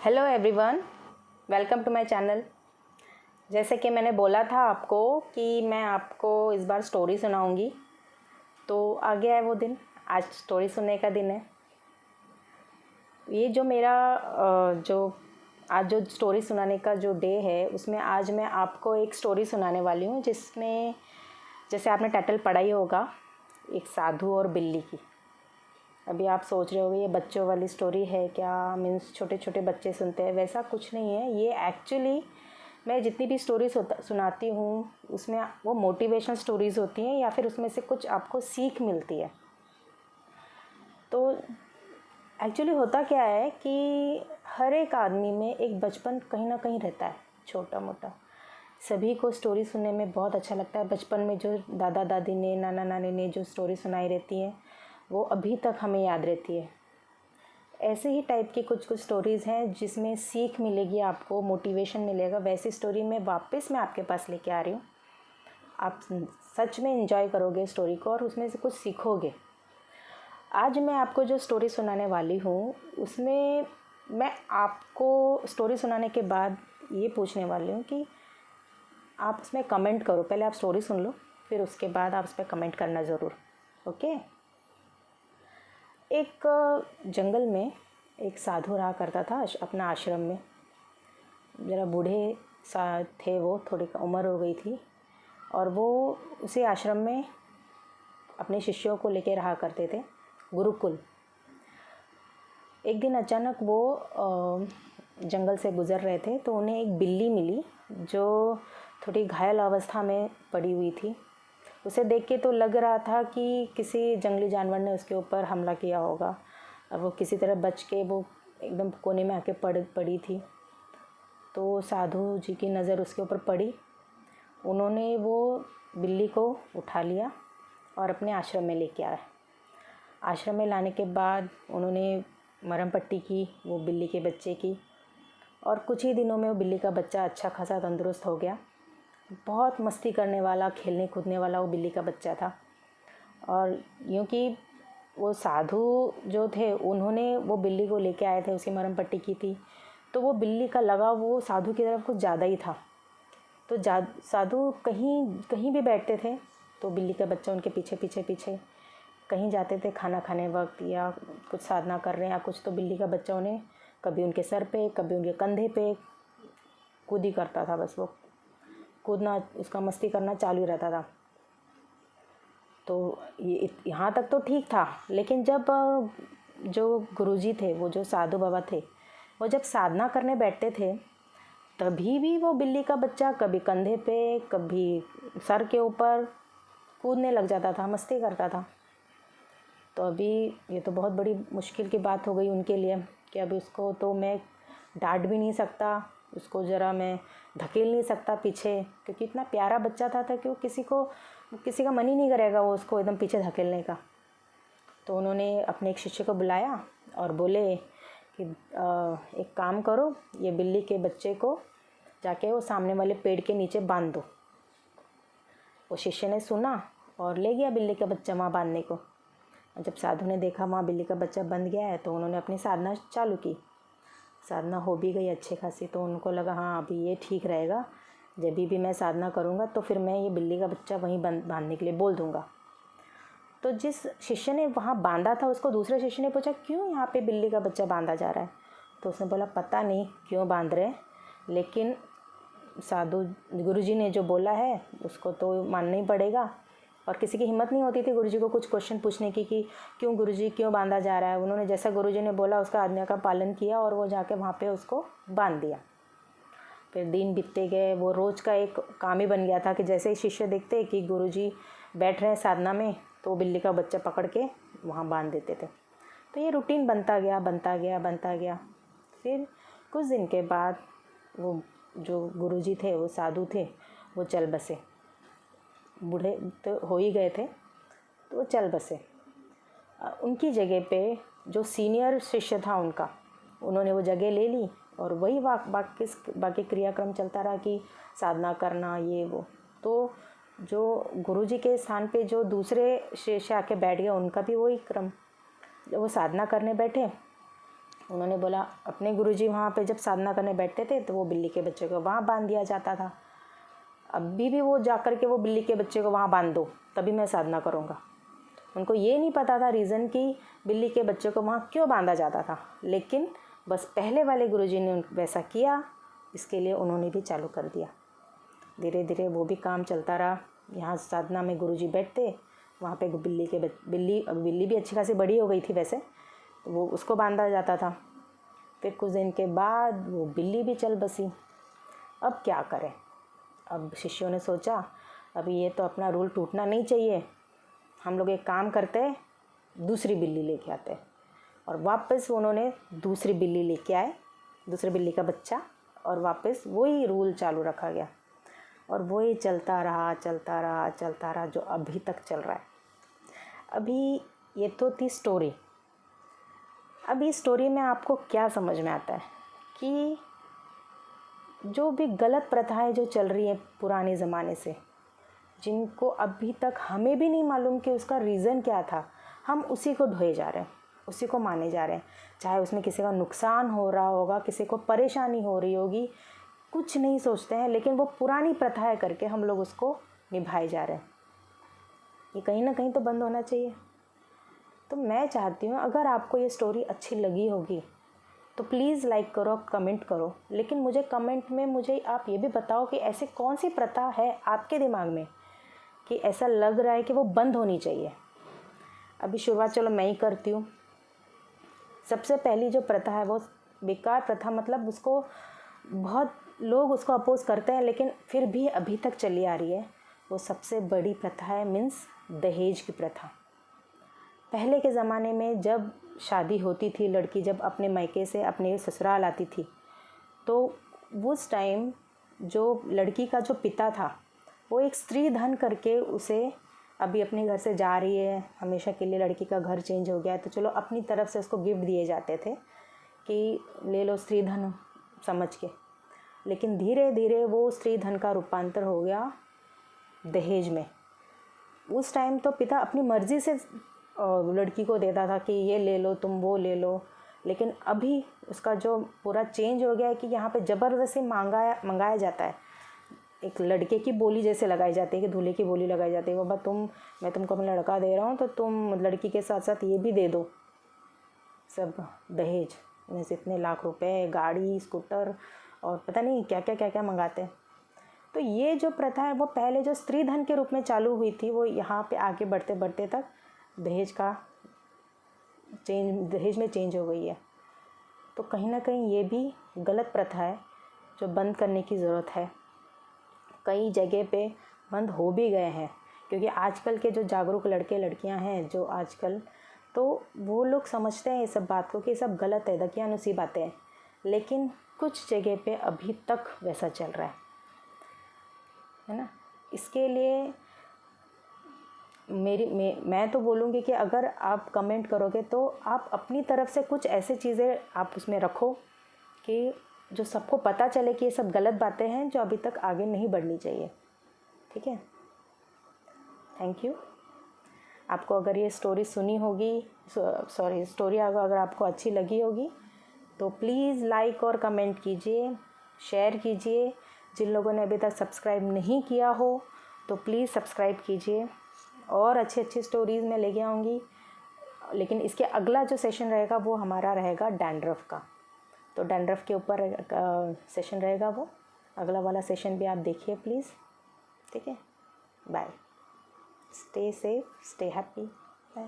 Hello everyone, welcome to my channel. जैसे कि मैंने बोला था आपको कि मैं आपको इस बार स्टोरी सुनाऊंगी, तो आ गया है वो दिन। आज स्टोरी सुनने का दिन है। ये जो मेरा आज जो स्टोरी सुनाने का जो डे है, उसमें आज मैं आपको एक स्टोरी सुनाने वाली हूँ, जिसमें जैसे आपने टाइटल पढ़ा ही होगा, एक साधु और बिल्ली की। अभी आप सोच रहे होगे ये बच्चों वाली स्टोरी है क्या, मीन्स छोटे छोटे बच्चे सुनते हैं। वैसा कुछ नहीं है। ये एक्चुअली मैं जितनी भी स्टोरीज सुनाती हूँ उसमें वो मोटिवेशनल स्टोरीज़ होती हैं, या फिर उसमें से कुछ आपको सीख मिलती है। तो एक्चुअली होता क्या है कि हर एक आदमी में एक बचपन कहीं ना कहीं रहता है, छोटा मोटा। सभी को स्टोरी सुनने में बहुत अच्छा लगता है। बचपन में जो दादा दादी ने, नाना नानी ने जो स्टोरी सुनाई रहती है, वो अभी तक हमें याद रहती है। ऐसे ही टाइप की कुछ कुछ स्टोरीज़ हैं जिसमें सीख मिलेगी, आपको मोटिवेशन मिलेगा। वैसी स्टोरी मैं आपके पास लेके आ रही हूँ। आप सच में एंजॉय करोगे स्टोरी को और उसमें से कुछ सीखोगे। आज मैं आपको जो स्टोरी सुनाने वाली हूँ, उसमें मैं आपको स्टोरी सुनाने के बाद ये पूछने वाली हूँ कि आप उसमें कमेंट करो। पहले आप स्टोरी सुन लो, फिर उसके बाद आप उस पर कमेंट करना ज़रूर। ओके। एक जंगल में एक साधु रहा करता था अपना आश्रम में। ज़रा बूढ़े सा थे वो, थोड़ी उम्र हो गई थी, और वो उसी आश्रम में अपने शिष्यों को लेके रहा करते थे, गुरुकुल। एक दिन अचानक वो जंगल से गुज़र रहे थे, तो उन्हें एक बिल्ली मिली जो थोड़ी घायल अवस्था में पड़ी हुई थी। उसे देख के तो लग रहा था कि किसी जंगली जानवर ने उसके ऊपर हमला किया होगा, और वो किसी तरह बच के वो एकदम कोने में आके पड़ी थी। तो साधु जी की नज़र उसके ऊपर पड़ी। उन्होंने वो बिल्ली को उठा लिया और अपने आश्रम में लेके आए। आश्रम में लाने के बाद उन्होंने मरहम पट्टी की वो बिल्ली के बच्चे की, और कुछ ही दिनों में वो बिल्ली का बच्चा अच्छा खासा तंदुरुस्त हो गया। बहुत मस्ती करने वाला, खेलने कूदने वाला वो बिल्ली का बच्चा था। और यूँ कि वो साधु जो थे, उन्होंने वो बिल्ली को लेके आए थे, उसकी मरहम पट्टी की थी, तो वो बिल्ली का लगाव वो साधु की तरफ कुछ ज़्यादा ही था। तो साधु कहीं कहीं भी बैठते थे तो बिल्ली का बच्चा उनके पीछे पीछे पीछे, कहीं जाते थे खाना खाने वक्त या कुछ साधना कर रहे हैं या कुछ, तो बिल्ली का बच्चा उन्हें कभी उनके सर पे, कभी उनके कंधे पे कूद ही करता था। बस वो कूदना, उसका मस्ती करना चालू ही रहता था। तो ये यहाँ तक तो ठीक था, लेकिन जब जो गुरुजी थे, वो जो साधु बाबा थे, वो जब साधना करने बैठते थे, तभी भी वो बिल्ली का बच्चा कभी कंधे पे, कभी सर के ऊपर कूदने लग जाता था, मस्ती करता था। तो अभी ये तो बहुत बड़ी मुश्किल की बात हो गई उनके लिए कि अभी उसको तो मैं डांट भी नहीं सकता, उसको ज़रा मैं धकेल नहीं सकता पीछे, क्योंकि इतना प्यारा बच्चा था कि वो किसी का मन ही नहीं करेगा वो उसको एकदम पीछे धकेलने का। तो उन्होंने अपने एक शिष्य को बुलाया और बोले कि एक काम करो, ये बिल्ली के बच्चे को जाके वो सामने वाले पेड़ के नीचे बांध दो। वो शिष्य ने सुना और ले गया बिल्ली का बच्चा वहाँ बांधने को। जब साधु ने देखा वहाँ बिल्ली का बच्चा बंध गया है, तो उन्होंने अपनी साधना चालू की। साधना हो भी गई अच्छे खासी, तो उनको लगा हाँ अभी ये ठीक रहेगा, जब भी मैं साधना करूँगा तो फिर मैं ये बिल्ली का बच्चा वहीं बांधने के लिए बोल दूँगा। तो जिस शिष्य ने वहाँ बांधा था, उसको दूसरे शिष्य ने पूछा क्यों यहाँ पे बिल्ली का बच्चा बांधा जा रहा है। तो उसने बोला पता नहीं क्यों बांध रहे, लेकिन साधु गुरुजी ने जो बोला है उसको तो मानना ही पड़ेगा। और किसी की हिम्मत नहीं होती थी गुरुजी को कुछ क्वेश्चन पूछने की कि क्यों गुरुजी, क्यों बांधा जा रहा है। उन्होंने जैसा गुरुजी ने बोला उसका आज्ञा का पालन किया और वो जाके वहाँ पे उसको बांध दिया। फिर दिन बीतते गए, वो रोज़ का एक काम ही बन गया था कि जैसे ही शिष्य देखते कि गुरुजी बैठ रहे हैं साधना में, तो बिल्ली का बच्चा पकड़ के वहाँ बांध देते थे। तो ये रूटीन बनता गया। फिर कुछ दिन के बाद वो जो गुरुजी थे, वो साधु थे, वो चल बसे। बूढ़े तो हो ही गए थे, तो वो चल बसे। उनकी जगह पे जो सीनियर शिष्य था उनका, उन्होंने वो जगह ले ली और वही बाकी क्रियाक्रम चलता रहा कि साधना करना ये वो। तो जो गुरुजी के स्थान पे जो दूसरे शिष्य आके बैठ गए, उनका भी वही क्रम। जब वो साधना करने बैठे उन्होंने बोला अपने गुरुजी वहाँ पे जब साधना करने बैठते थे तो वो बिल्ली के बच्चे को वहाँ बांध दिया जाता था, अभी भी वो जा कर के वो बिल्ली के बच्चे को वहाँ बांध दो तभी मैं साधना करूँगा। उनको ये नहीं पता था रीज़न कि बिल्ली के बच्चे को वहाँ क्यों बांधा जाता था, लेकिन बस पहले वाले गुरुजी ने वैसा किया, इसके लिए उन्होंने भी चालू कर दिया। धीरे धीरे वो भी काम चलता रहा। यहाँ साधना में गुरुजी बैठते, वहाँ पे बिल्ली भी अच्छी खासी बड़ी हो गई थी वैसे, तो वो उसको बांधा जाता था। फिर कुछ दिन के बाद वो बिल्ली भी चल बसी। अब क्या करें? अब शिष्यों ने सोचा अभी ये तो अपना रूल टूटना नहीं चाहिए, हम लोग एक काम करते, दूसरी बिल्ली लेके आते। और वापस उन्होंने दूसरी बिल्ली लेके आए, दूसरी बिल्ली का बच्चा, और वापस वही रूल चालू रखा गया और वही चलता रहा जो अभी तक चल रहा है। अभी ये तो थी स्टोरी। अब इस स्टोरी में आपको क्या समझ में आता है कि जो भी गलत प्रथाएं जो चल रही है पुराने ज़माने से, जिनको अभी तक हमें भी नहीं मालूम कि उसका रीज़न क्या था, हम उसी को ढोए जा रहे हैं, उसी को माने जा रहे हैं। चाहे उसमें किसी का नुकसान हो रहा होगा, किसी को परेशानी हो रही होगी, कुछ नहीं सोचते हैं, लेकिन वो पुरानी प्रथाएं करके हम लोग उसको निभाए जा रहे हैं। ये कहीं ना कहीं तो बंद होना चाहिए। तो मैं चाहती हूँ अगर आपको ये स्टोरी अच्छी लगी होगी तो प्लीज़ लाइक करो, कमेंट करो, लेकिन मुझे कमेंट में मुझे आप ये भी बताओ कि ऐसी कौन सी प्रथा है आपके दिमाग में कि ऐसा लग रहा है कि वो बंद होनी चाहिए। अभी शुरुआत चलो मैं ही करती हूँ। सबसे पहली जो प्रथा है वो बेकार प्रथा, मतलब उसको बहुत लोग उसको अपोज करते हैं लेकिन फिर भी अभी तक चली आ रही है। वो सबसे बड़ी प्रथा है मीन्स दहेज की प्रथा। पहले के ज़माने में जब शादी होती थी, लड़की जब अपने मायके से अपने ससुराल आती थी, तो उस टाइम जो लड़की का जो पिता था वो एक स्त्री धन करके उसे, अभी अपने घर से जा रही है, हमेशा के लिए लड़की का घर चेंज हो गया है, तो चलो अपनी तरफ से उसको गिफ्ट दिए जाते थे कि ले लो स्त्री धन समझ के। लेकिन धीरे धीरे वो स्त्री धन का रूपांतर हो गया दहेज में। उस टाइम तो पिता अपनी मर्ज़ी से लड़की को देता था कि ये ले लो, तुम वो ले लो, लेकिन अभी उसका जो पूरा चेंज हो गया है कि यहाँ पे ज़बरदस्ती मंगाया जाता है। एक लड़के की बोली जैसे लगाई जाती है कि दूल्हे की बोली लगाई जाती है, बाबा मैं तुमको अपना लड़का दे रहा हूँ तो तुम लड़की के साथ साथ ये भी दे दो, सब दहेज में से इतने लाख रुपए, गाड़ी, स्कूटर और पता नहीं क्या क्या मंगाते हैं। तो ये जो प्रथा है वो पहले जो स्त्री धन के रूप में चालू हुई थी, वो यहाँ पे आगे बढ़ते बढ़ते तक दहेज में चेंज हो गई है। तो कहीं ना कहीं ये भी गलत प्रथा है जो बंद करने की ज़रूरत है। कई जगह पे बंद हो भी गए हैं, क्योंकि आजकल के जो जागरूक लड़के लड़कियां हैं जो आजकल, तो वो लोग समझते हैं ये सब बात को कि ये सब गलत है, दकियानुसी बातें हैं, लेकिन कुछ जगह पे अभी तक वैसा चल रहा है ना। इसके लिए मैं तो बोलूँगी कि अगर आप कमेंट करोगे तो आप अपनी तरफ से कुछ ऐसे चीज़ें आप उसमें रखो कि जो सबको पता चले कि ये सब गलत बातें हैं जो अभी तक आगे नहीं बढ़नी चाहिए। ठीक है, थैंक यू। आपको अगर ये स्टोरी सुनी होगी, स्टोरी अगर आपको अच्छी लगी होगी तो प्लीज़ लाइक और कमेंट कीजिए, शेयर कीजिए। जिन लोगों ने अभी तक सब्सक्राइब नहीं किया हो तो प्लीज़ सब्सक्राइब कीजिए। और अच्छी स्टोरीज़ मैं लेके आऊँगी, लेकिन इसके अगला जो सेशन रहेगा वो हमारा रहेगा डैंड्रफ का। तो डैंड्रफ के ऊपर सेशन रहेगा, वो अगला वाला सेशन भी आप देखिए प्लीज़। ठीक है, bye, stay safe, stay happy.